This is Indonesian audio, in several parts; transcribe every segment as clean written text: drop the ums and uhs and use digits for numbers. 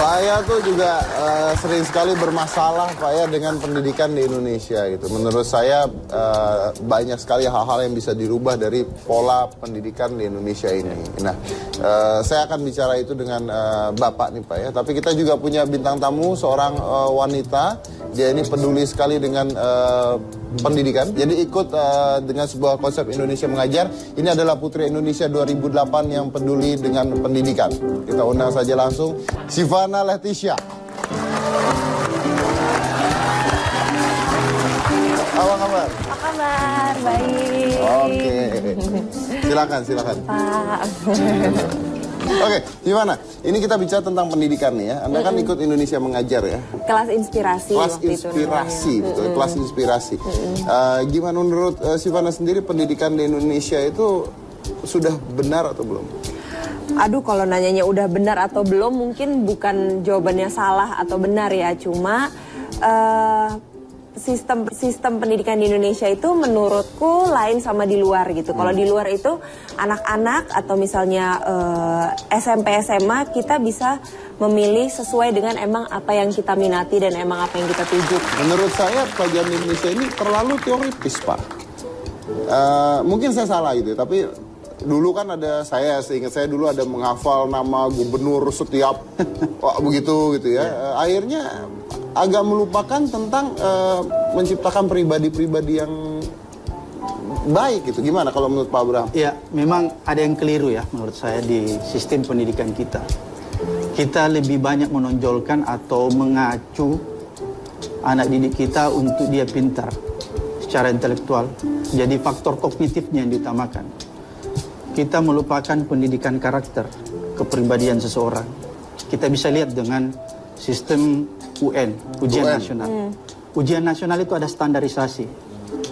Saya tuh juga sering sekali bermasalah Pak ya dengan pendidikan di Indonesia gitu. Menurut saya banyak sekali hal-hal yang bisa dirubah dari pola pendidikan di Indonesia ini. Nah, saya akan bicara itu dengan Bapak nih Pak ya. Tapi kita juga punya bintang tamu, seorang wanita. Dia ini peduli sekali dengan pendidikan. Jadi ikut dengan sebuah konsep Indonesia Mengajar. Ini adalah Putri Indonesia 2008 yang peduli dengan pendidikan. Kita undang saja langsung Sivana Leticia. Apa kabar? Apa kabar? Baik. Oke. Silakan. Pak. Oke, gimana? Ini kita bicara tentang pendidikan nih ya. Anda kan ikut Indonesia Mengajar ya. Kelas inspirasi. Kelas waktu inspirasi, itu betul. Kelas inspirasi. Gimana menurut Sivana sendiri pendidikan di Indonesia itu sudah benar atau belum? Aduh, kalau nanyanya udah benar atau belum, mungkin bukan jawabannya salah atau benar ya. Cuma sistem pendidikan di Indonesia itu menurutku lain sama di luar gitu. Kalau di luar itu anak-anak atau misalnya SMP SMA kita bisa memilih sesuai dengan emang apa yang kita minati dan emang apa yang kita tuju. Menurut saya pelajaran di Indonesia ini terlalu teoritis Pak. Mungkin saya salah gitu, tapi dulu kan ada seingat saya dulu ada menghafal nama gubernur setiap begitu gitu ya. Akhirnya agak melupakan tentang menciptakan pribadi-pribadi yang baik gitu. Gimana kalau menurut Pak Abraham? Ya, memang ada yang keliru ya menurut saya di sistem pendidikan kita. Kita lebih banyak menonjolkan atau mengacu anak didik kita untuk dia pintar secara intelektual. Jadi faktor kognitifnya yang diutamakan. Kita melupakan pendidikan karakter, kepribadian seseorang. Kita bisa lihat dengan sistem UN, ujian nasional. Ujian nasional itu ada standarisasi.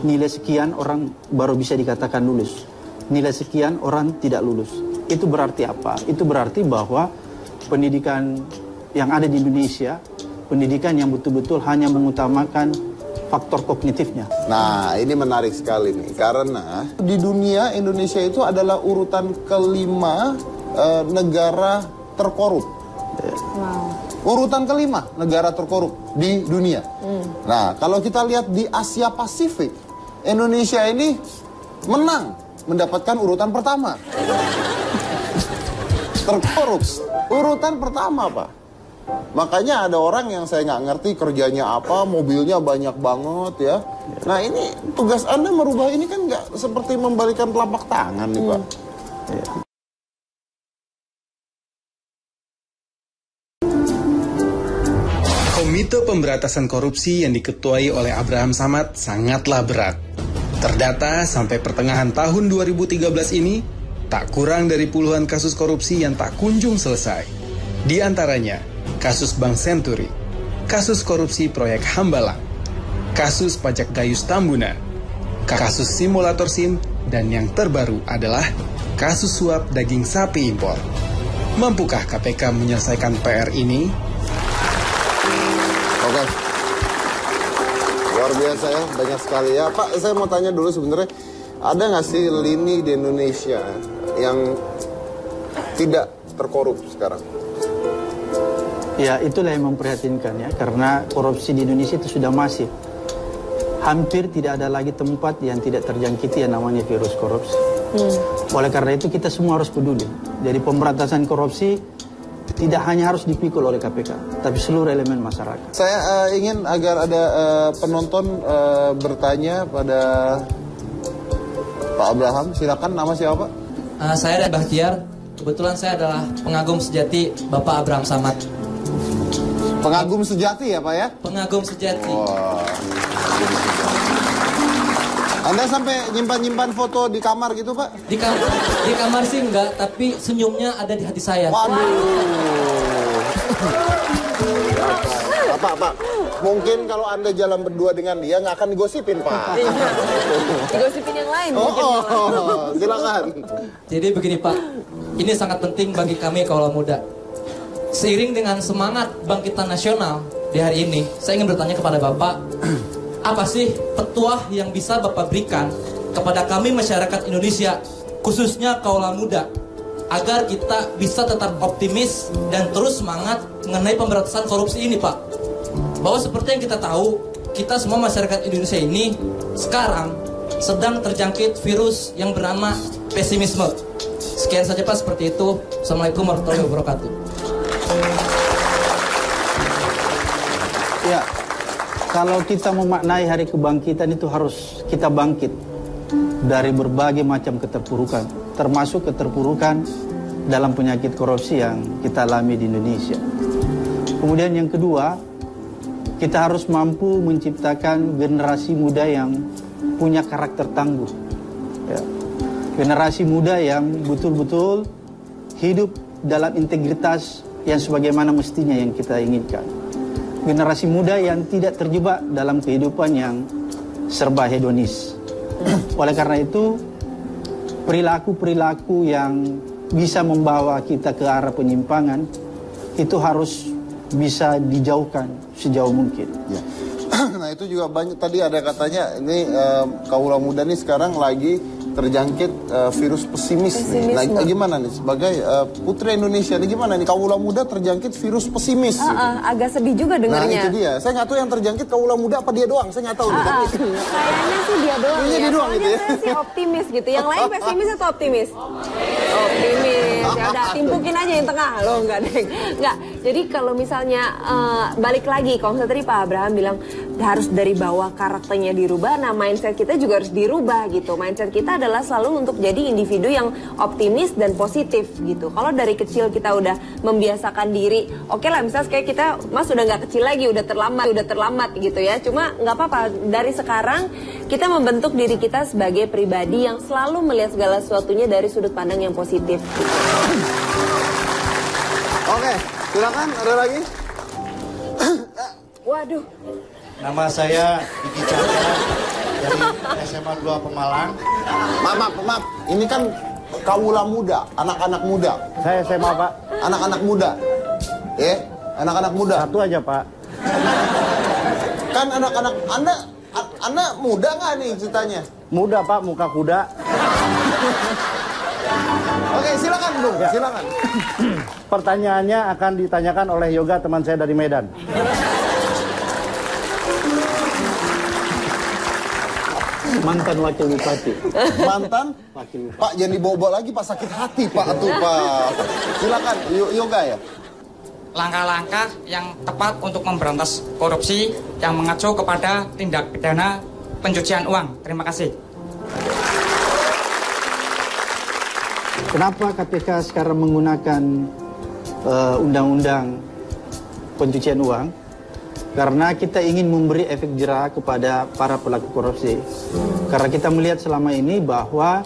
Nilai sekian orang baru bisa dikatakan lulus. Nilai sekian orang tidak lulus. Itu berarti apa? Itu berarti bahwa pendidikan yang ada di Indonesia, pendidikan yang betul-betul hanya mengutamakan faktor kognitifnya. Nah, ini menarik sekali nih. Karena di dunia Indonesia itu adalah urutan kelima negara terkorup. Wow. Urutan kelima negara terkorup di dunia. Nah, kalau kita lihat di Asia Pasifik, Indonesia ini menang mendapatkan urutan pertama. Terkorup. Urutan pertama, Pak. Makanya ada orang yang saya nggak ngerti kerjanya apa, mobilnya banyak banget ya. Nah ini tugas Anda merubah ini kan nggak seperti membalikan telapak tangan nih Pak. Ya. Komite Pemberantasan Korupsi yang diketuai oleh Abraham Samad sangatlah berat. Terdata sampai pertengahan tahun 2013 ini, tak kurang dari puluhan kasus korupsi yang tak kunjung selesai. Di antaranya, kasus Bank Senturi, kasus korupsi proyek Hambalang, kasus pajak Gayus Tambunan, kasus simulator SIM, dan yang terbaru adalah kasus suap daging sapi impor. Mampukah KPK menyelesaikan PR ini? Oke. Luar biasa ya, banyak sekali ya. Pak, saya mau tanya dulu sebenarnya, ada nggak sih lini di Indonesia yang tidak terkorup sekarang? Ya, itulah yang memprihatinkan ya, karena korupsi di Indonesia itu sudah masif. Hampir tidak ada lagi tempat yang tidak terjangkiti yang namanya virus korupsi. Oleh karena itu kita semua harus peduli. Jadi pemberantasan korupsi tidak hanya harus dipikul oleh KPK, tapi seluruh elemen masyarakat. Saya ingin agar ada penonton bertanya pada Pak Abraham. Silakan, nama siapa Pak? Saya dan Bahtiar. Kebetulan saya adalah pengagum sejati Bapak Abraham Samad. Pengagum sejati ya Pak ya? Pengagum sejati. Wah. Anda sampai nyimpan-nyimpan foto di kamar gitu Pak? Di kamar sih enggak, tapi senyumnya ada di hati saya. Waduh. Pak, mungkin kalau Anda jalan berdua dengan dia nggak akan digosipin Pak. Digosipin yang lain. Silakan. Jadi begini Pak, ini sangat penting bagi kami kaula muda. Seiring dengan semangat bangkitan nasional di hari ini, saya ingin bertanya kepada Bapak, apa sih petuah yang bisa Bapak berikan kepada kami masyarakat Indonesia, khususnya kaula muda, agar kita bisa tetap optimis dan terus semangat mengenai pemberantasan korupsi ini, Pak. Bahwa seperti yang kita tahu, kita semua masyarakat Indonesia ini sekarang sedang terjangkit virus yang bernama pesimisme. Sekian saja Pak, seperti itu. Assalamualaikum warahmatullahi wabarakatuh. Ya, kalau kita memaknai hari kebangkitan itu harus kita bangkit dari berbagai macam keterpurukan, termasuk keterpurukan dalam penyakit korupsi yang kita alami di Indonesia. Kemudian yang kedua, kita harus mampu menciptakan generasi muda yang punya karakter tangguh. Ya. Generasi muda yang betul-betul hidup dalam integritas yang sebagaimana mestinya yang kita inginkan. Generasi muda yang tidak terjebak dalam kehidupan yang serba hedonis. Oleh karena itu, perilaku-perilaku yang bisa membawa kita ke arah penyimpangan itu harus bisa dijauhkan sejauh mungkin. Ya. Nah itu juga banyak, tadi ada katanya ini kaula muda nih sekarang lagi terjangkit virus pesimis. Nah gimana nih sebagai putri Indonesia nih, gimana nih kaula muda terjangkit virus pesimis? Gitu. Agak sedih juga dengarnya. Nah itu dia, saya nggak tahu yang terjangkit kaula muda apa dia doang, saya nggak tahu. Kayaknya sih dia doang ya. Dia doang gitu ya. Saya sih optimis gitu. Yang lain pesimis atau optimis? Optimis. Ya udah timpukin aja yang tengah. Loh enggak deh. Enggak. Jadi kalau misalnya balik lagi, kalau misalnya tadi Pak Abraham bilang harus dari bawah karakternya dirubah, nah mindset kita juga harus dirubah gitu. Mindset kita adalah selalu untuk jadi individu yang optimis dan positif gitu. Kalau dari kecil kita udah membiasakan diri, oke lah misalnya kayak kita, Mas udah nggak kecil lagi, udah terlambat gitu ya. Cuma nggak apa-apa, dari sekarang kita membentuk diri kita sebagai pribadi yang selalu melihat segala sesuatunya dari sudut pandang yang positif gitu. Oke, silakan ada lagi. Waduh. Nama saya Diki Cahya dari SMA 2 Pemalang. Maaf, ini kan kaula muda, anak-anak muda. Saya SMA Pak. Anak-anak muda. Anak-anak muda. Satu aja Pak. Kan anak-anak Anda muda nggak nih ceritanya? Muda Pak, muka kuda. Oke, silakan Bung, Ya. silakan. Pertanyaannya akan ditanyakan oleh Yoga, teman saya dari Medan. Mantan wakil bupati. Mantan? Pak, jangan dibawa-bawa lagi Pak, sakit hati Pak tuh Pak. Silakan, Yoga ya. Langkah-langkah yang tepat untuk memberantas korupsi yang mengacu kepada tindak pidana pencucian uang. Terima kasih. Kenapa KPK sekarang menggunakan undang-undang pencucian uang? Karena kita ingin memberi efek jera kepada para pelaku korupsi. Karena kita melihat selama ini bahwa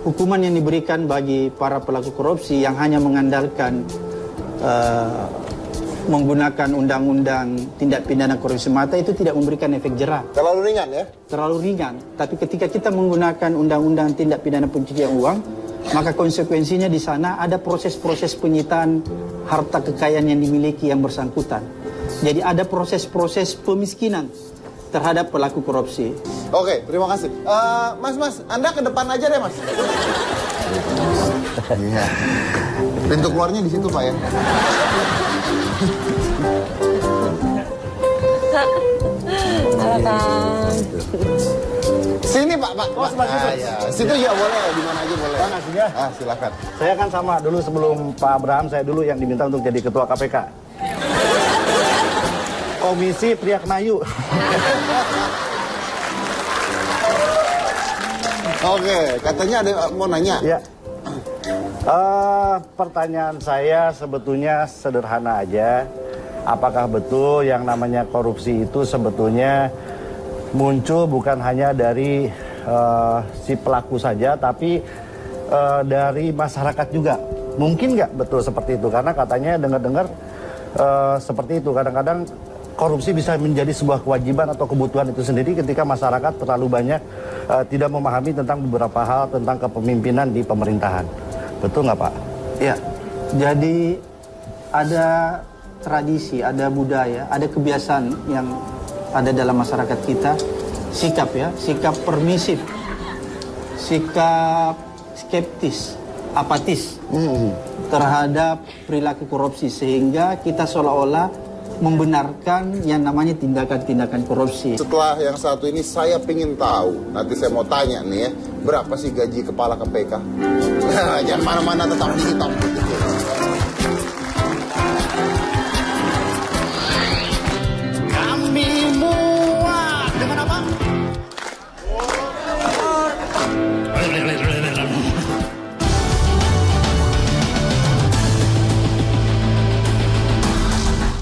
hukuman yang diberikan bagi para pelaku korupsi yang hanya mengandalkan menggunakan undang-undang tindak pidana korupsi semata itu tidak memberikan efek jera. Terlalu ringan ya? Terlalu ringan. Tapi ketika kita menggunakan undang-undang tindak pidana pencucian uang, maka konsekuensinya di sana ada proses-proses penyitaan harta kekayaan yang dimiliki yang bersangkutan. Jadi ada proses-proses pemiskinan terhadap pelaku korupsi. Oke, terima kasih. Mas, Anda ke depan aja deh Mas. Iya. Pintu keluarnya di situ Pak ya. Sini Pak. Ya. Situ ya boleh, di mana aja boleh. Pak, ngasihnya. Silakan. Saya kan sama dulu sebelum Pak Abraham, saya dulu yang diminta untuk jadi ketua KPK. Komisi Triaknayu. Oke, katanya ada mau nanya. Ya. Pertanyaan saya sebetulnya sederhana aja. Apakah betul yang namanya korupsi itu sebetulnya muncul bukan hanya dari si pelaku saja, tapi dari masyarakat juga? Mungkin nggak betul seperti itu? Karena katanya dengar-dengar seperti itu. Kadang-kadang korupsi bisa menjadi sebuah kewajiban atau kebutuhan itu sendiri ketika masyarakat terlalu banyak tidak memahami tentang beberapa hal tentang kepemimpinan di pemerintahan. Betul nggak Pak? Ya, jadi ada tradisi, ada budaya, ada kebiasaan yang ada dalam masyarakat kita, sikap permisif, sikap skeptis apatis terhadap perilaku korupsi, sehingga kita seolah-olah membenarkan yang namanya tindakan-tindakan korupsi. Setelah yang satu ini saya pingin tahu, nanti saya mau tanya nih ya, berapa sih gaji kepala KPK? Jangan mana-mana, tetap di Hitam Putih.